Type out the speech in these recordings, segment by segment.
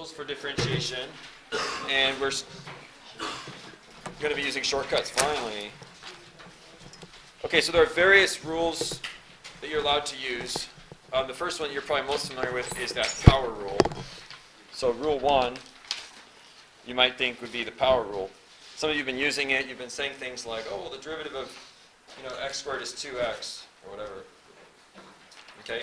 rules for differentiation, and we're going to be using shortcuts finally. Okay, so there are various rules that you're allowed to use. The first one you're probably most familiar with is that power rule. So rule 1, you might think would be the power rule. Some of you have been using it. You've been saying things like, oh, well, the derivative of x squared is 2x, or whatever. Okay?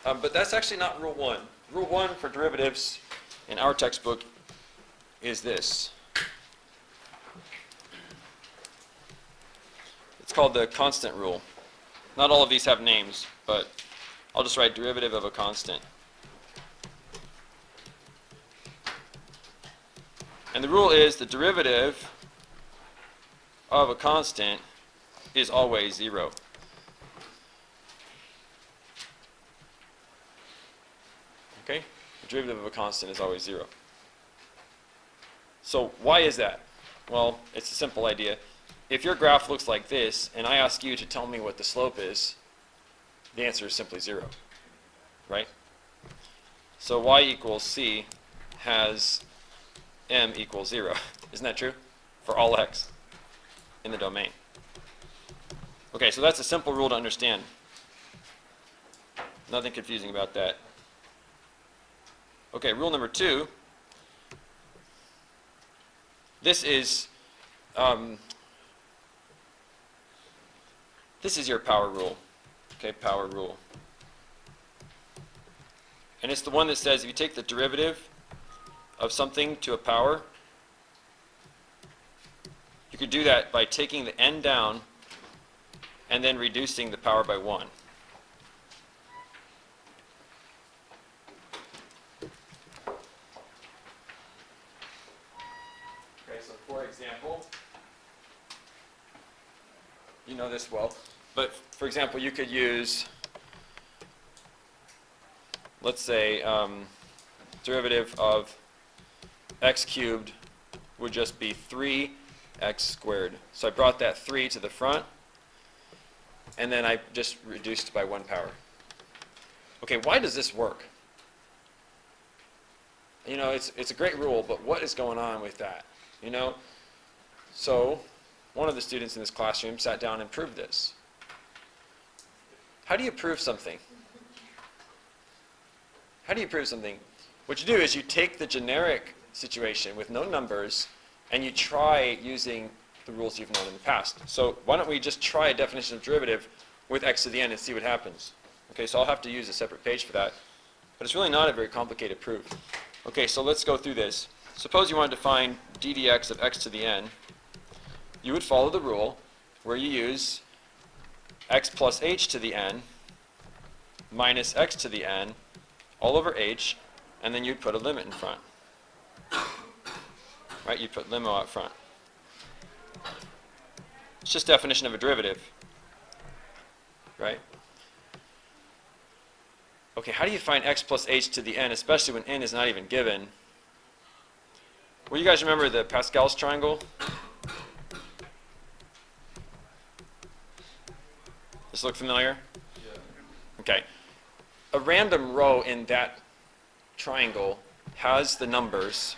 But that's actually not rule 1. Rule 1 for derivatives in our textbook is this. It's called the constant rule. Not all of these have names, but I'll just write derivative of a constant. And the rule is the derivative of a constant is always 0. Okay? The derivative of a constant is always 0. So why is that? Well, it's a simple idea. If your graph looks like this, and I ask you to tell me what the slope is, the answer is simply 0. Right? So y equals c has m equals 0. Isn't that true? For all x in the domain. Okay, so that's a simple rule to understand. Nothing confusing about that. Okay, rule number 2. This is your power rule. Okay, power rule. And it's the one that says if you take the derivative of something to a power, you could do that by taking the n down and then reducing the power by 1. Okay, so for example, you know this well, but for example, you could use, let's say, derivative of x cubed would just be 3x squared. So I brought that 3 to the front, and then I just reduced by 1 power. Okay, why does this work? You know, it's a great rule, but what is going on with that? You know, so one of the students in this classroom sat down and proved this. How do you prove something? How do you prove something? What you do is you take the generic situation with no numbers and you try using the rules you've known in the past. So why don't we just try a definition of derivative with x to the n and see what happens. Okay, so I'll have to use a separate page for that. But it's really not a very complicated proof. Okay, so let's go through this. Suppose you wanted to find d dx of x to the n. You would follow the rule where you use x plus h to the n minus x to the n all over h, and then you'd put a limit in front. Right? You'd put limo out front. It's just definition of a derivative. Right? Okay, how do you find x plus h to the n, especially when n is not even given? Well, you guys remember the Pascal's triangle? Does this look familiar? Yeah. Okay. A random row in that triangle has the numbers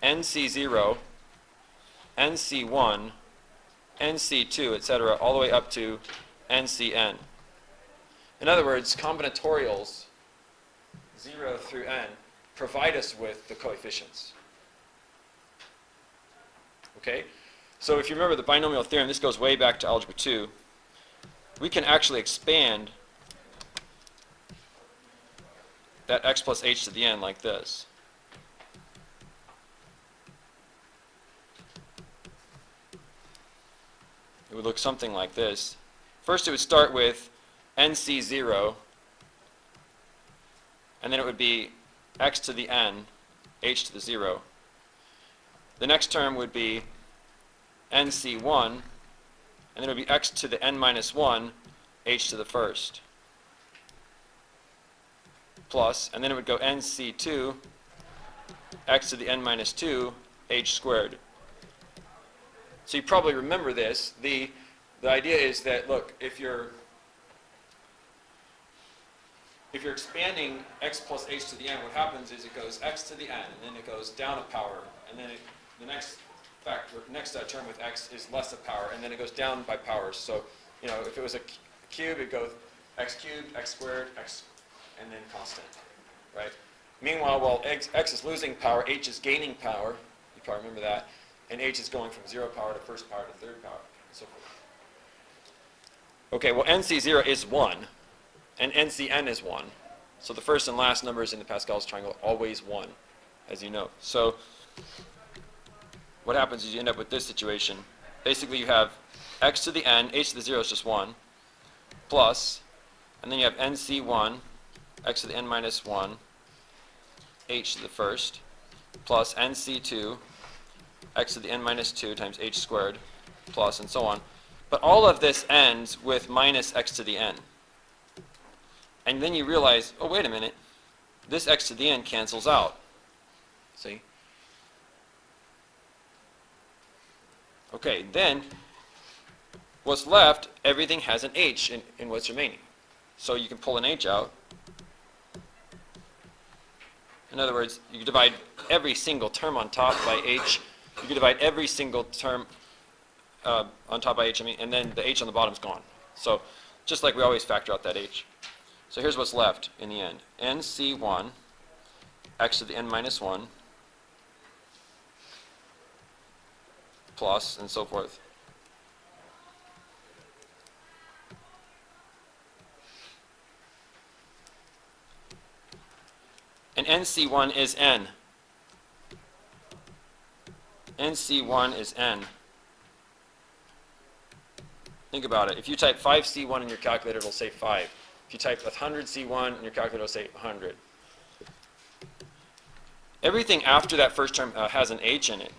nc0, nc1, nc2, etc., all the way up to ncn. In other words, combinatorials 0 through n provide us with the coefficients. Okay? So if you remember the binomial theorem, this goes way back to algebra 2. We can actually expand that x plus h to the n like this. It would look something like this. First it would start with nc0, and then it would be x to the n, h to the 0. The next term would be nc1, and then it would be x to the n minus 1, h to the first. Plus, and then it would go nc2, x to the n minus 2, h squared. So you probably remember this. The idea is that, look, if if you're expanding x plus h to the n, what happens is it goes x to the n, and then it goes down a power, and then the next term with x is less a power, and then it goes down by powers. So, if it was a cube, it'd go x cubed, x squared, x, and then constant, right? Meanwhile, while x is losing power, h is gaining power. You probably remember that. And h is going from 0 power to first power to third power, and so forth. Okay, well, NC0 is 1, and NCN is 1. So the first and last numbers in the Pascal's triangle are always 1, as you know. So what happens is you end up with this situation. Basically, you have x to the n, h to the 0 is just 1, plus, and then you have NC1, x to the n minus 1, h to the first, plus NC2, x to the n minus 2 times h squared, plus, and so on. But all of this ends with minus x to the n. And then you realize, oh, wait a minute, this x to the n cancels out. See? Okay, then what's left, everything has an h in what's remaining. So you can pull an h out. In other words, you divide every single term on top by h. You can divide every single term on top by h, and then the h on the bottom is gone. So just like we always factor out that h. So here's what's left in the end. NC1, x to the n minus 1, plus, and so forth. And NC1 is n. NC1 is n. Think about it. If you type 5C1 in your calculator, it'll say 5. If you type 100C1 in your calculator, it'll say 100. Everything after that first term has an h in it.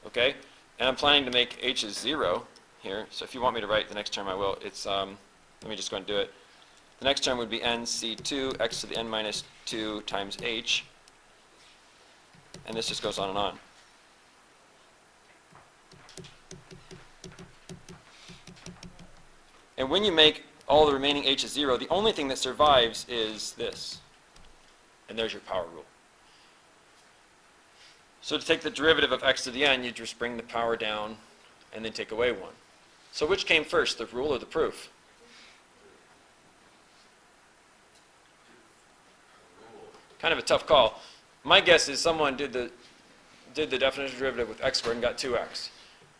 Okay? And I'm planning to make h is 0 here. So if you want me to write the next term, I will. It's let me just go and do it. The next term would be NC2, x to the n minus 2 times h. And this just goes on and on. And when you make all the remaining h is 0, the only thing that survives is this. And there's your power rule. So to take the derivative of x to the n, you just bring the power down and then take away 1. So which came first, the rule or the proof? Kind of a tough call. My guess is someone did the definition derivative with x squared and got 2x.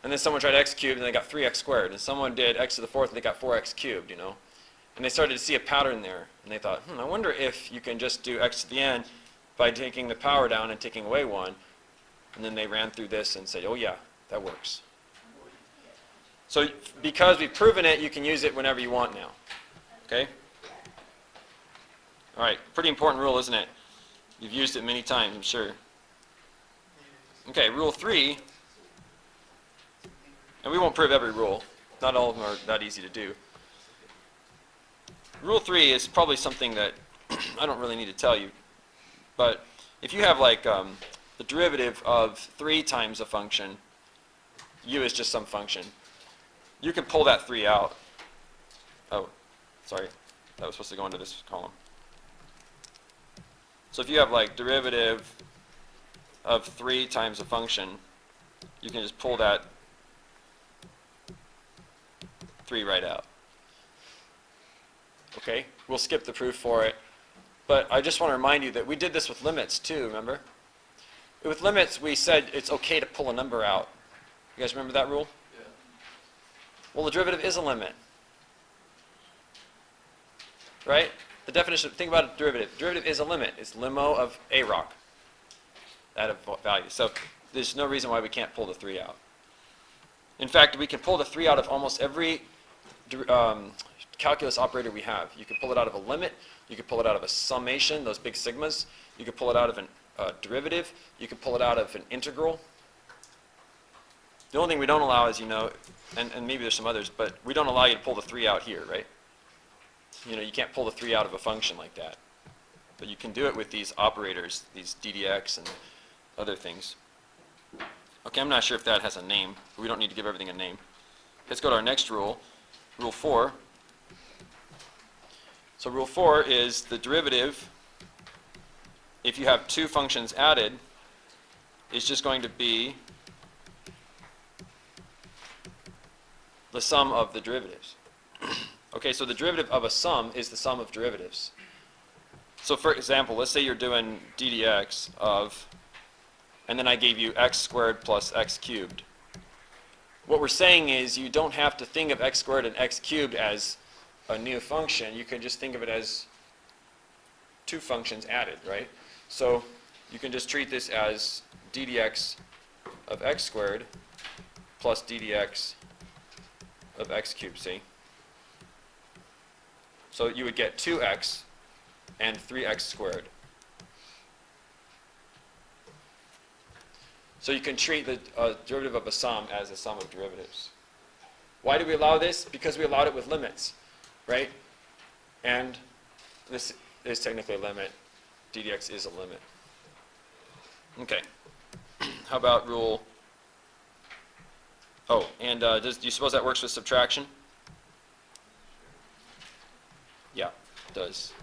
And then someone tried x cubed and they got 3x squared. And someone did x to the fourth and they got 4x cubed, And they started to see a pattern there. And they thought, I wonder if you can just do x to the n by taking the power down and taking away 1. And then they ran through this and said, oh yeah, that works. So because we've proven it, you can use it whenever you want now. Okay? All right, pretty important rule, isn't it? You've used it many times, I'm sure. Okay, rule 3. And we won't prove every rule. Not all of them are that easy to do. Rule 3 is probably something that I don't really need to tell you. But if you have like the derivative of 3 times a function, u is just some function, you can pull that 3 out. Oh, sorry. That was supposed to go into this column. So if you have like derivative of 3 times a function, you can just pull that 3 right out. Okay, we'll skip the proof for it. But I just want to remind you that we did this with limits too, remember? With limits, we said it's okay to pull a number out. You guys remember that rule? Yeah. Well, the derivative is a limit. Right? The definition, think about a derivative. Derivative is a limit. It's limo of a rock at a value. So there's no reason why we can't pull the 3 out. In fact, we can pull the 3 out of almost every calculus operator we have. You can pull it out of a limit. You can pull it out of a summation, those big sigmas. You can pull it out of a derivative. You can pull it out of an integral. The only thing we don't allow is, and maybe there's some others, but we don't allow you to pull the 3 out here, right? You can't pull the 3 out of a function like that. But you can do it with these operators, these ddx and other things. Okay, I'm not sure if that has a name, but we don't need to give everything a name. Let's go to our next rule, rule 4. So rule 4 is the derivative, if you have two functions added, is just going to be the sum of the derivatives. Okay, so the derivative of a sum is the sum of derivatives. So for example, let's say you're doing d dx of, and then I gave you x squared plus x cubed. What we're saying is you don't have to think of x squared and x cubed as a new function. You can just think of it as two functions added, right? So you can just treat this as d dx of x squared plus d dx of x cubed, see? So you would get 2x and 3x squared. So you can treat the derivative of a sum as a sum of derivatives. Why do we allow this? Because we allowed it with limits, right? And this is technically a limit. d dx is a limit. Okay. How about rule? Oh, and do you suppose that works with subtraction? Yeah, it does.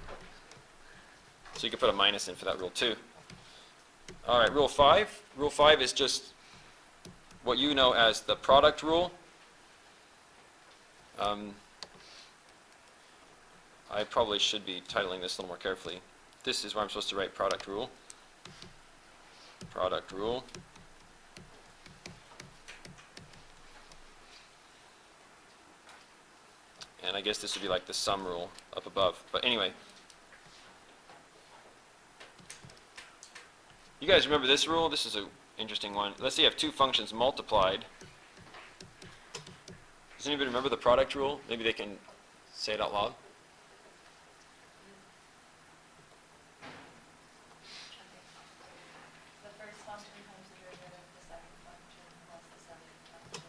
So you can put a minus in for that rule too. All right, rule 5. Rule 5 is just what you know as the product rule. I probably should be titling this a little more carefully. This is where I'm supposed to write product rule. Product rule. And I guess this would be like the sum rule up above. But anyway. You guys remember this rule? This is an interesting one. Let's say you have two functions multiplied. Does anybody remember the product rule? Maybe they can say it out loud. The first function times the derivative of the second function plus the second function times the derivative of the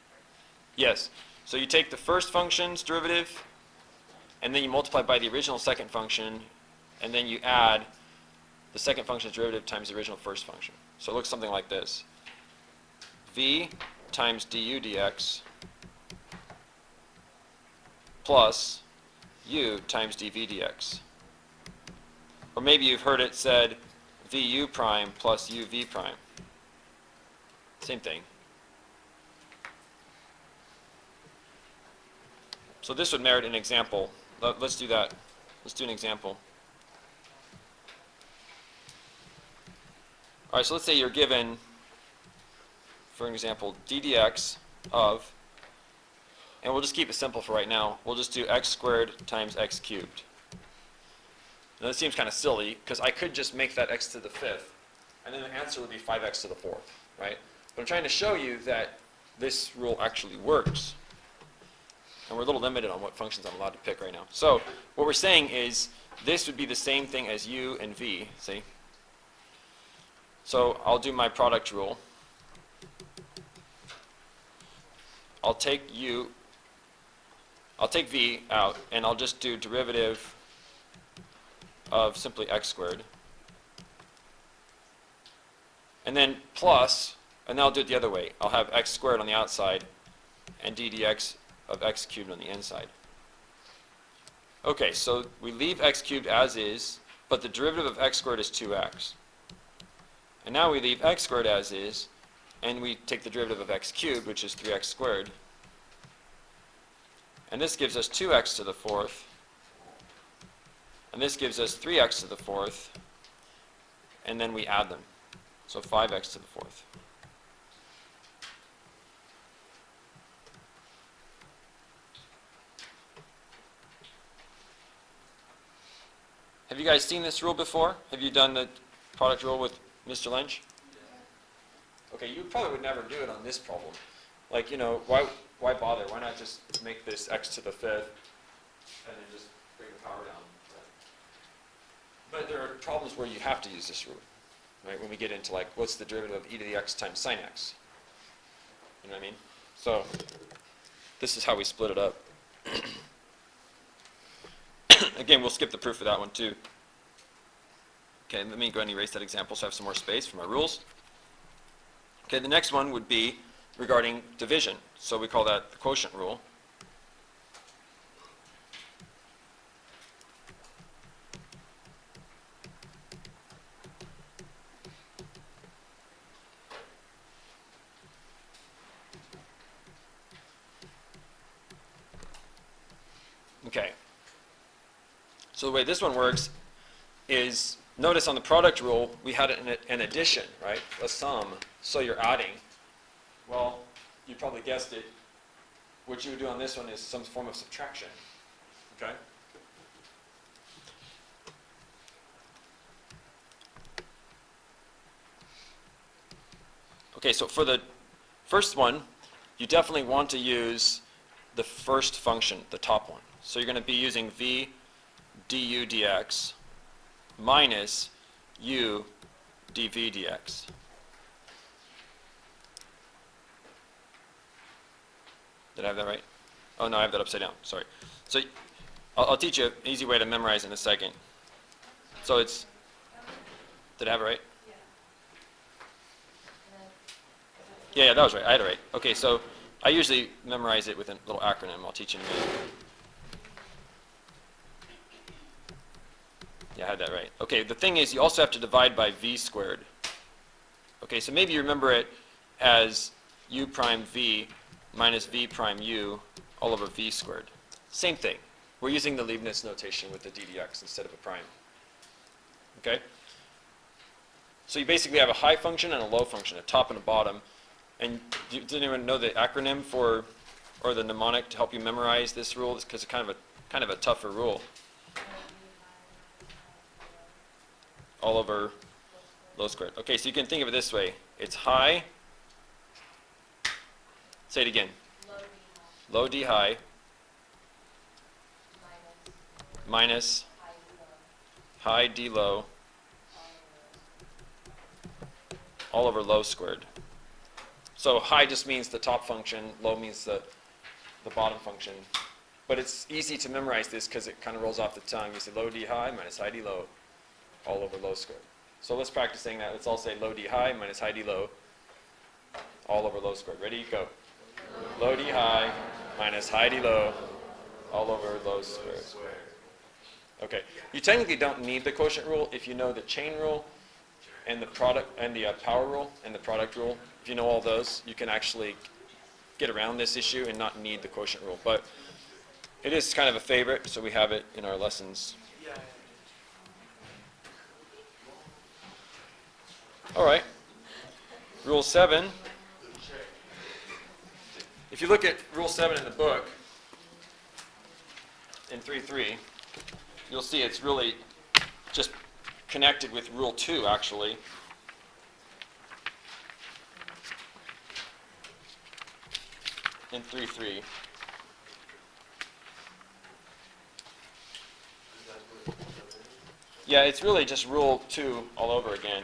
first. Yes. So you take the first function's derivative, and then you multiply by the original second function, and then you add the second function's derivative times the original first function. So it looks something like this. V times du dx plus u times dv dx. Or maybe you've heard it said vu prime plus uv prime. Same thing. So this would merit an example. Let's do that. Let's do an example. All right, so let's say you're given, for an example, d dx of, and we'll just keep it simple for right now. We'll just do x squared times x cubed. Now this seems kind of silly, because I could just make that x to the fifth, and then the answer would be 5x to the fourth, right? But I'm trying to show you that this rule actually works. And we're a little limited on what functions I'm allowed to pick right now. So what we're saying is this would be the same thing as u and v, see? So I'll do my product rule. I'll take v out, and I'll just do derivative of simply x squared. And then plus, and then I'll do it the other way. I'll have x squared on the outside and d dx of x cubed on the inside. Okay, so we leave x cubed as is, but the derivative of x squared is 2x. And now we leave x squared as is, and we take the derivative of x cubed, which is 3x squared. And this gives us 2x to the fourth. And this gives us 3x to the fourth. And then we add them. So 5x to the fourth. Have you guys seen this rule before? Have you done the product rule with Mr. Lynch? Okay, you probably would never do it on this problem. Like, you know, why bother? Why not just make this x to the fifth and then just bring the power down? But there are problems where you have to use this rule, right? When we get into like, what's the derivative of e to the x times sine x? You know what I mean? So this is how we split it up. Again, we'll skip the proof of that one too. Okay, let me go ahead and erase that example so I have some more space for my rules. Okay, the next one would be regarding division. So we call that the quotient rule. So the way this one works is, notice on the product rule, we had an addition, right? A sum. So you're adding. Well, you probably guessed it. What you would do on this one is some form of subtraction. Okay? Okay, so for the first one, you definitely want to use the first function, the top one. So you're going to be using v du dx minus u dv dx. Did I have that right? Oh, no, I have that upside down. Sorry. So I'll teach you an easy way to memorize in a second. So it's, did I have it right? Yeah, that was right. I had it right. Okay, so I usually memorize it with a little acronym. I'll teach you in a minute. Yeah, I had that right. Okay, the thing is, you also have to divide by v squared. Okay, so maybe you remember it as u prime v minus v prime u all over v squared. Same thing. We're using the Leibniz notation with the ddx instead of a prime. Okay? So you basically have a high function and a low function, a top and a bottom. And does anyone know the acronym for, or the mnemonic to help you memorize this rule? It's because it's kind of a tougher rule. All over low squared. Okay, so you can think of it this way. It's high. Say it again. Low d high minus high d low all over low squared. So high just means the top function, low means the bottom function. But it's easy to memorize this because it kind of rolls off the tongue. You say low d high minus high d low all over low squared. So let's practice saying that. Let's all say low d high minus high d low all over low squared. Ready? Go. Low d high minus high d low all over low squared. Okay. You technically don't need the quotient rule if you know the chain rule and the product and the power rule and the product rule. If you know all those, you can actually get around this issue and not need the quotient rule. But it is kind of a favorite, so we have it in our lessons. All right. Rule 7. If you look at Rule 7 in the book, in 3.3, you'll see it's really just connected with Rule 2, actually. In 3.3. Yeah, it's really just Rule 2 all over again.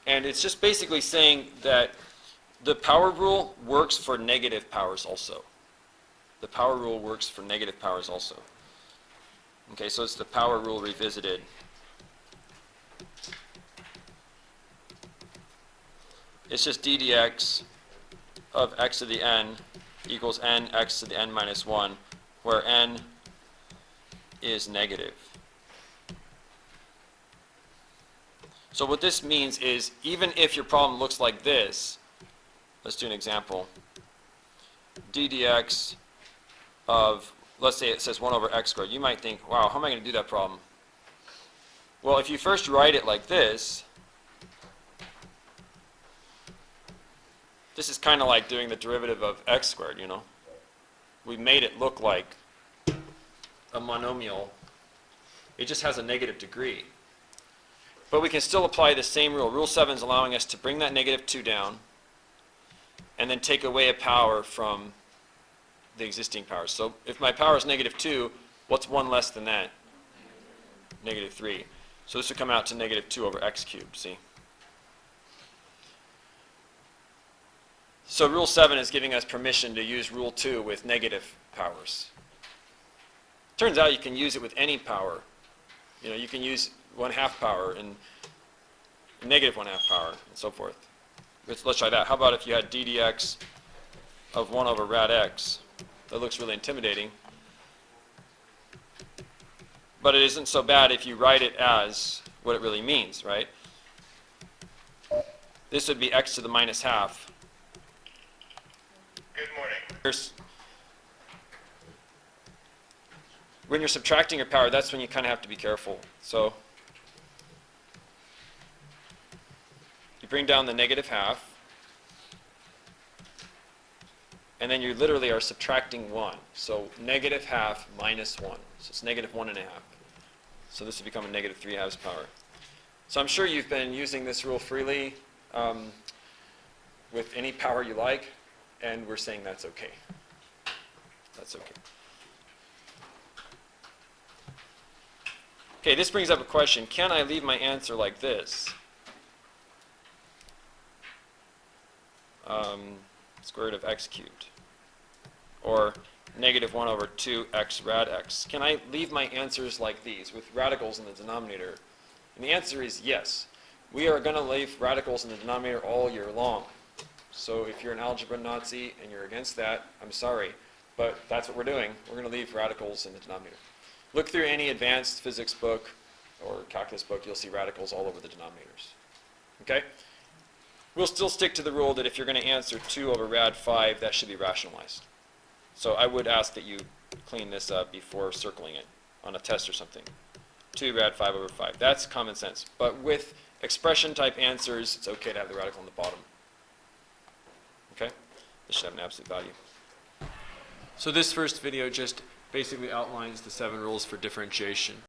And it's just basically saying that the power rule works for negative powers also. The power rule works for negative powers also. Okay, so it's the power rule revisited. It's just d dx of x to the n equals n x to the n minus 1, where n is negative. So what this means is, even if your problem looks like this, let's do an example. D dx of, let's say it says 1 over x squared. You might think, wow, how am I going to do that problem? Well, if you first write it like this, this is kind of like doing the derivative of x squared, you know. We made it look like a monomial. It just has a negative degree. But we can still apply the same rule. Rule 7 is allowing us to bring that negative 2 down and then take away a power from the existing power. So if my power is negative 2, what's 1 less than that? Negative 3. So this would come out to negative 2 over x cubed, see? So Rule 7 is giving us permission to use Rule 2 with negative powers. Turns out you can use it with any power. You know, you can use 1/2 power and negative 1/2 power and so forth. Let's try that. How about if you had d dx of 1 over rad x? That looks really intimidating. But it isn't so bad if you write it as what it really means, right? This would be x to the minus half. Good morning. Here's when you're subtracting your power, that's when you kind of have to be careful. So you bring down the negative half, and then you literally are subtracting 1. So negative half minus 1. So it's negative 1 1/2. So this would become a negative 3/2 power. So I'm sure you've been using this rule freely with any power you like, and we're saying that's okay. That's okay. Okay, this brings up a question. Can I leave my answer like this? Square root of x cubed. Or negative 1 over 2x rad x. Can I leave my answers like these with radicals in the denominator? And the answer is yes. We are going to leave radicals in the denominator all year long. So if you're an algebra Nazi and you're against that, I'm sorry. But that's what we're doing. We're going to leave radicals in the denominator. Look through any advanced physics book or calculus book, you'll see radicals all over the denominators. Okay? We'll still stick to the rule that if you're going to answer 2 over rad 5, that should be rationalized. So I would ask that you clean this up before circling it on a test or something. 2 rad 5 over 5. That's common sense. But with expression type answers, it's okay to have the radical on the bottom. Okay? This should have an absolute value. So this first video just basically outlines the 7 rules for differentiation.